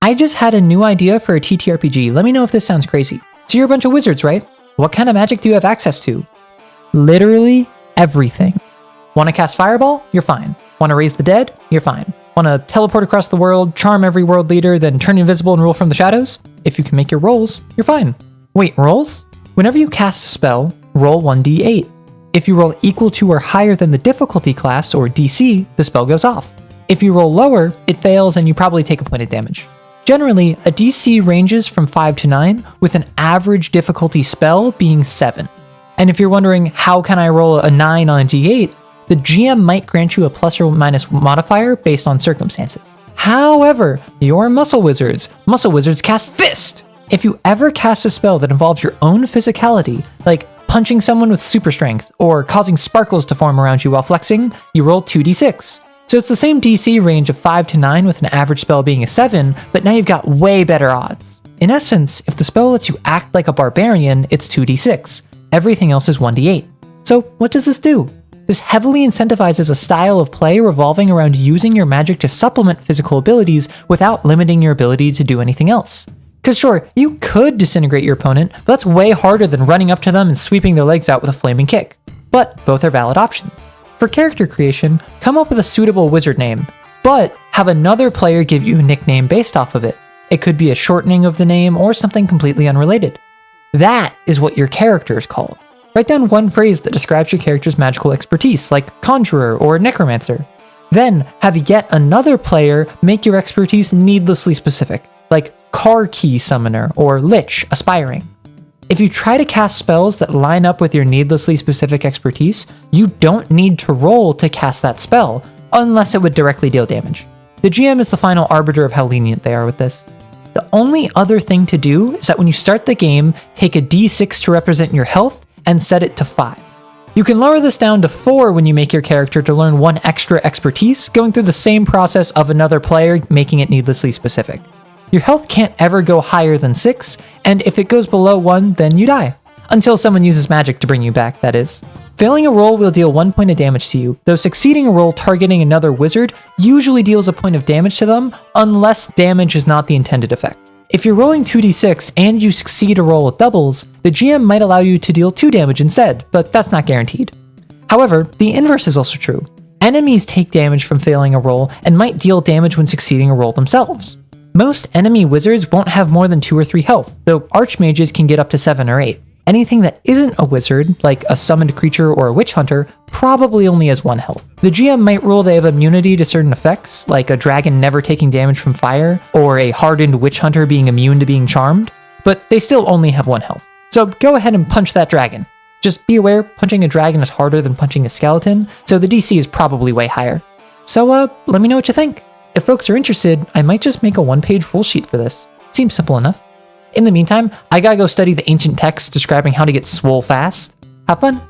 I just had a new idea for a TTRPG. Let me know if this sounds crazy. So you're a bunch of wizards, right? What kind of magic do you have access to? Literally everything. Want to cast Fireball? You're fine. Want to raise the dead? You're fine. Want to teleport across the world, charm every world leader, then turn invisible and rule from the shadows? If you can make your rolls, you're fine. Wait, rolls? Whenever you cast a spell, roll 1d8. If you roll equal to or higher than the difficulty class, or DC, the spell goes off. If you roll lower, it fails and you probably take a point of damage. Generally, a DC ranges from 5 to 9, with an average difficulty spell being 7. And if you're wondering, how can I roll a 9 on a d8, the GM might grant you a plus or minus modifier based on circumstances. However, you're muscle wizards. Muscle wizards cast Fist! If you ever cast a spell that involves your own physicality, like punching someone with super strength, or causing sparkles to form around you while flexing, you roll 2d6. So it's the same DC range of 5 to 9 with an average spell being a 7, but now you've got way better odds. In essence, if the spell lets you act like a barbarian, it's 2d6. Everything else is 1d8. So what does this do? This heavily incentivizes a style of play revolving around using your magic to supplement physical abilities without limiting your ability to do anything else. Cause sure, you could disintegrate your opponent, but that's way harder than running up to them and sweeping their legs out with a flaming kick. But both are valid options. For character creation, come up with a suitable wizard name, but have another player give you a nickname based off of it. It could be a shortening of the name or something completely unrelated. That is what your character is called. Write down one phrase that describes your character's magical expertise, like conjurer or necromancer. Then have yet another player make your expertise needlessly specific, like car key summoner or lich aspiring. If you try to cast spells that line up with your needlessly specific expertise, you don't need to roll to cast that spell, unless it would directly deal damage. The GM is the final arbiter of how lenient they are with this. The only other thing to do is that when you start the game, take a d6 to represent your health and set it to 5. You can lower this down to 4 when you make your character to learn 1 extra expertise, going through the same process of another player making it needlessly specific. Your health can't ever go higher than 6, and if it goes below 1, then you die. Until someone uses magic to bring you back, that is. Failing a roll will deal 1 point of damage to you, though succeeding a roll targeting another wizard usually deals a point of damage to them, unless damage is not the intended effect. If you're rolling 2d6 and you succeed a roll with doubles, the GM might allow you to deal 2 damage instead, but that's not guaranteed. However, the inverse is also true. Enemies take damage from failing a roll and might deal damage when succeeding a roll themselves. Most enemy wizards won't have more than 2 or 3 health, though archmages can get up to 7 or 8. Anything that isn't a wizard, like a summoned creature or a witch hunter, probably only has 1 health. The GM might rule they have immunity to certain effects, like a dragon never taking damage from fire, or a hardened witch hunter being immune to being charmed, but they still only have 1 health. So go ahead and punch that dragon. Just be aware, punching a dragon is harder than punching a skeleton, so the DC is probably way higher. So let me know what you think. If folks are interested, I might just make a 1-page rule sheet for this. Seems simple enough. In the meantime, I gotta go study the ancient texts describing how to get swole fast. Have fun!